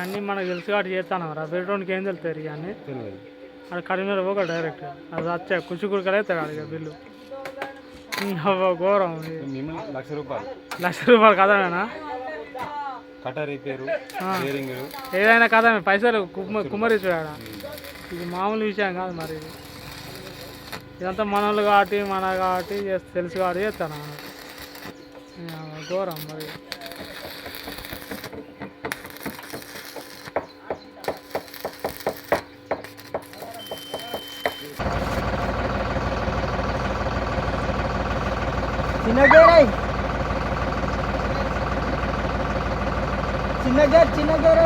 అన్నీ మనకు తెలుసు కాబట్టి చేస్తాను రా బెడ్రోన్కి ఏం తెలుస్తుంది ఇవన్నీ అది కరీంనగర్ పోక డైరెక్ట్ అది వచ్చా కుచ్చుకుడుకలు అవుతాయి అడిగ బిల్లు ఘోరం లక్ష రూపాయలు కదమేనా ఏదైనా కదమే పైసలు కుమ్మరిచ్చాడ ఇది మామూలు విషయం కాదు మరి ఇది ఇదంతా మనోళ్ళు కాబట్టి మన కాబట్టి తెలుసు కాబట్టి చేస్తాను ఘోరం మరి చిన్న గేర్